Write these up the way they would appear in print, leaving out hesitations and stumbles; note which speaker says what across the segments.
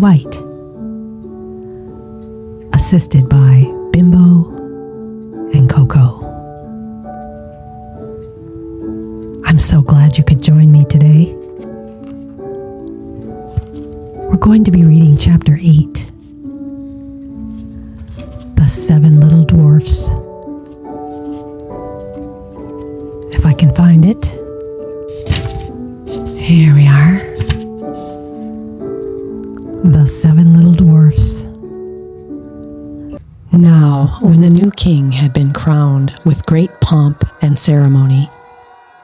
Speaker 1: White, assisted by Bimbo and Coco. I'm so glad you could join me today. We're going to be reading Chapter 8, The 7 Little Dwarfs. If I can find it. Here we are. The 7 Little Dwarfs. Now, when the new king had been crowned with great pomp and ceremony,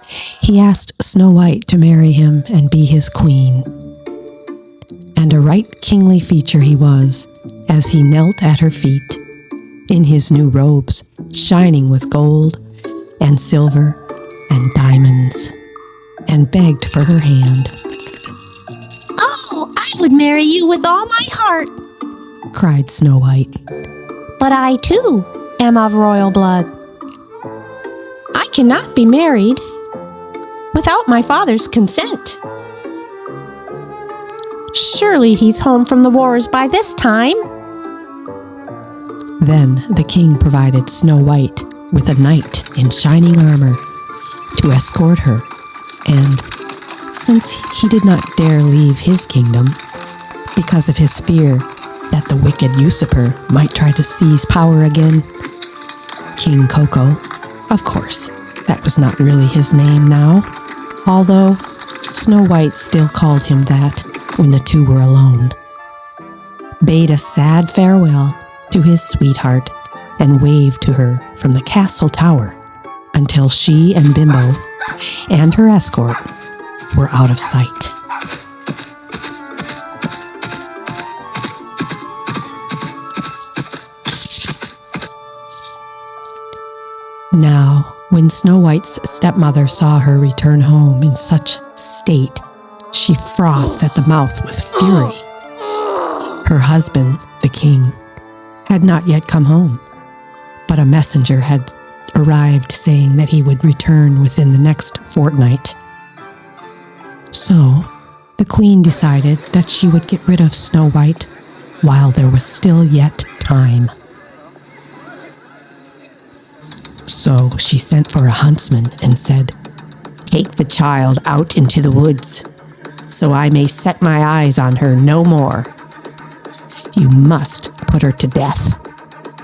Speaker 1: he asked Snow White to marry him and be his queen. And a right kingly feature he was, as he knelt at her feet, in his new robes, shining with gold and silver and diamonds, and begged for her hand.
Speaker 2: "Oh, I would marry you with all my heart,"
Speaker 1: cried Snow White.
Speaker 2: "but I, too, am of royal blood. I cannot be married without my father's consent. Surely he's home from the wars by this time."
Speaker 1: Then the king provided Snow White with a knight in shining armor to escort her, and since he did not dare leave his kingdom because of his fear that the wicked usurper might try to seize power again, King Coco, of course, that was not really his name now, although Snow White still called him that when the two were alone, bade a sad farewell to his sweetheart and waved to her from the castle tower until she and Bimbo and her escort were out of sight. Now, when Snow White's stepmother saw her return home in such state, she frothed at the mouth with fury. Her husband, the king, had not yet come home, but a messenger had arrived saying that he would return within the next fortnight. So, the queen decided that she would get rid of Snow White while there was still yet time. So she sent for a huntsman and said, "Take the child out into the woods, so I may set my eyes on her no more. You must put her to death,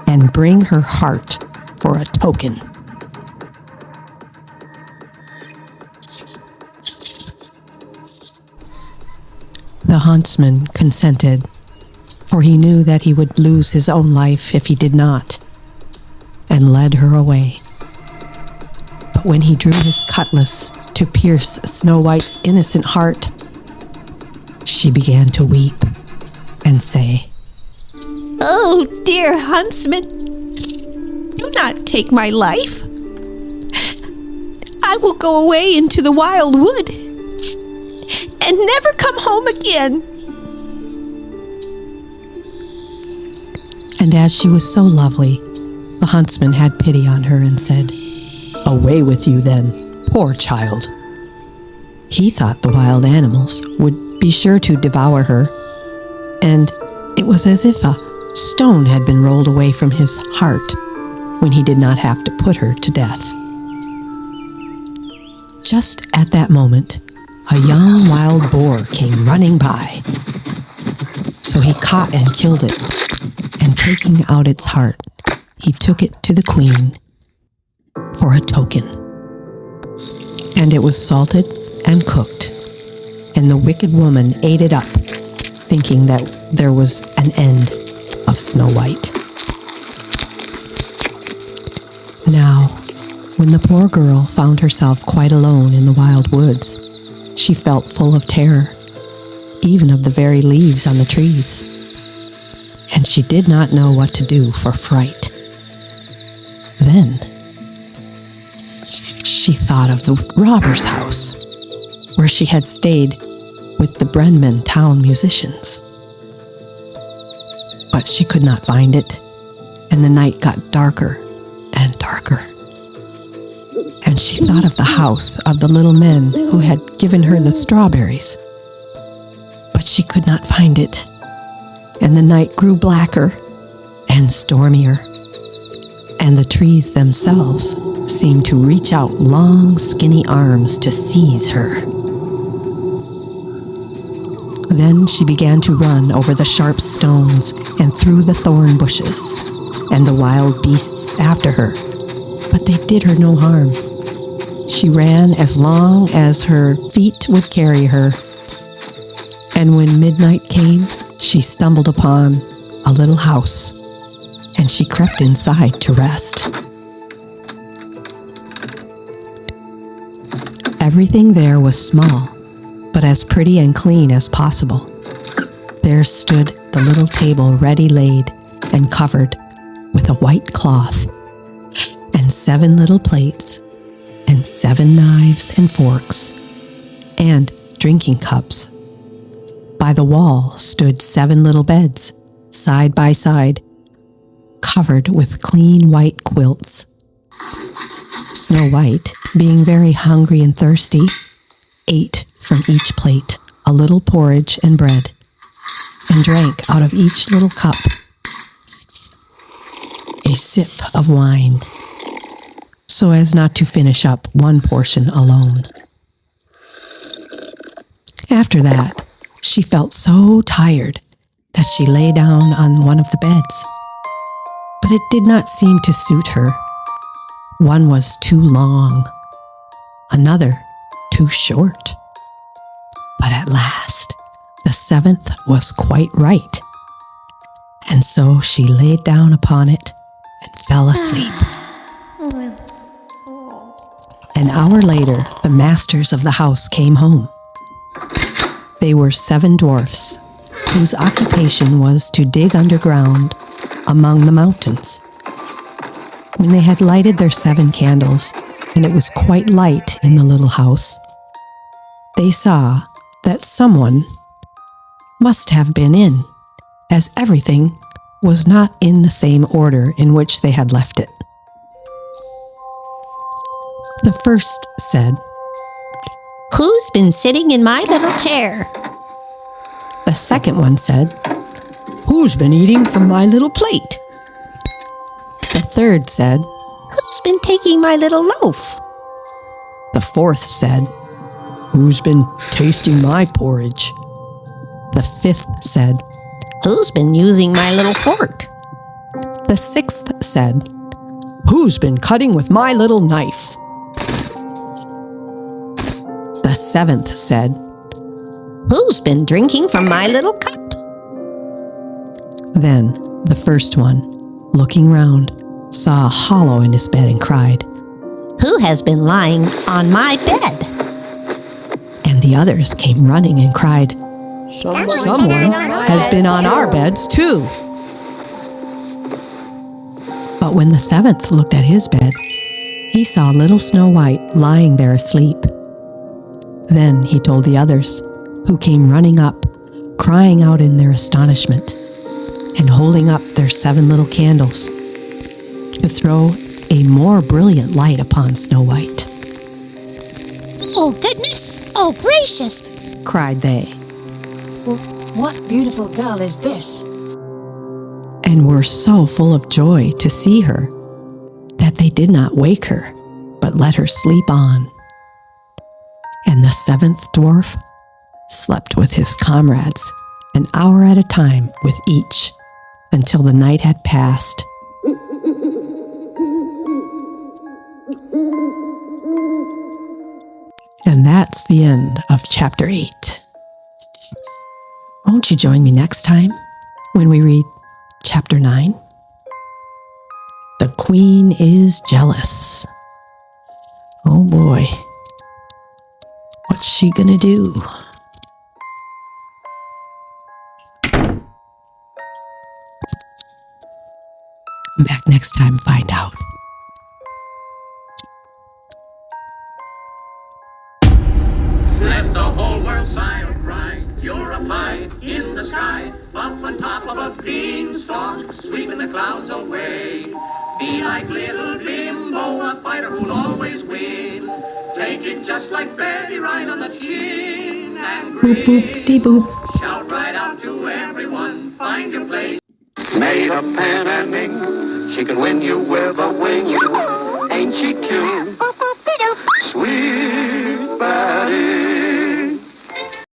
Speaker 1: and bring her heart for a token." The huntsman consented, for he knew that he would lose his own life if he did not, and led her away. But when he drew his cutlass to pierce Snow White's innocent heart, she began to weep and say,
Speaker 2: "Oh, dear huntsman, do not take my life. I will go away into the wild wood and never come home again."
Speaker 1: And as she was so lovely, the huntsman had pity on her and said, "Away with you then, poor child." He thought the wild animals would be sure to devour her, and it was as if a stone had been rolled away from his heart when he did not have to put her to death. Just at that moment, a young wild boar came running by. So he caught and killed it, and taking out its heart, he took it to the queen for a token. And it was salted and cooked, and the wicked woman ate it up, thinking that there was an end of Snow White. Now, when the poor girl found herself quite alone in the wild woods, she felt full of terror, even of the very leaves on the trees, and she did not know what to do for fright. Then, she thought of the robber's house, where she had stayed with the Brenman town musicians. But she could not find it, and the night got darker and darker. And she thought of the house of the little men who had given her the strawberries. But she could not find it, and the night grew blacker and stormier, and the trees themselves seemed to reach out long, skinny arms to seize her. Then she began to run over the sharp stones and through the thorn bushes, and the wild beasts after her, but they did her no harm. She ran as long as her feet would carry her, and when midnight came, she stumbled upon a little house, and she crept inside to rest. Everything there was small, but as pretty and clean as possible. There stood the little table ready laid and covered with a white cloth, and 7 little plates, and 7 knives and forks, and drinking cups. By the wall stood 7 little beds, side by side, covered with clean white quilts. Snow White, being very hungry and thirsty, ate from each plate a little porridge and bread, and drank out of each little cup a sip of wine, so as not to finish up one portion alone. After that, she felt so tired that she lay down on one of the beds, but it did not seem to suit her. One was too long, another too short. But at last, the 7th was quite right, and so she laid down upon it and fell asleep. An hour later, the masters of the house came home. They were 7 dwarfs, whose occupation was to dig underground among the mountains. When they had lighted their 7 candles, and it was quite light in the little house, they saw that someone must have been in, as everything was not in the same order in which they had left it. The first said,
Speaker 2: Who's been sitting in my little chair?
Speaker 1: The second one said, Who's been eating from my little plate? The third said,
Speaker 2: Who's been taking my little loaf?
Speaker 1: The fourth said, Who's been tasting my porridge? The fifth said,
Speaker 2: Who's been using my little fork?
Speaker 1: The sixth said, Who's been cutting with my little knife? The seventh said,
Speaker 2: Who's been drinking from my little cup?
Speaker 1: Then the first one, looking round, saw a hollow in his bed and cried,
Speaker 2: Who has been lying on my bed?
Speaker 1: And the others came running and cried, Someone has been on our beds too. But when the 7th looked at his bed, he saw little Snow White lying there asleep. Then he told the others, who came running up, crying out in their astonishment, and holding up their 7 little candles, to throw a more brilliant light upon Snow White.
Speaker 3: Oh, goodness! Oh, gracious!
Speaker 1: Cried they,
Speaker 3: What beautiful girl is this?
Speaker 1: and were so full of joy to see her that they did not wake her, but let her sleep on. And the 7th dwarf slept with his comrades an hour at a time with each until the night had passed. And that's the end of chapter 8. Won't you join me next time when we read chapter 9? The Queen is jealous. Oh boy. What's she gonna do? Come back next time and find out.
Speaker 4: Let the whole world sigh of pride. You're up high in the sky, up on top of a beanstalk, sweeping the clouds away. Be like little Bimbo, a fighter who'll always win. Take it just like Betty right on the chin. and
Speaker 1: Boop-oop-a-doop.
Speaker 4: shout right out to everyone, find your place.
Speaker 5: Made of pen and ink, she can win you with a wing.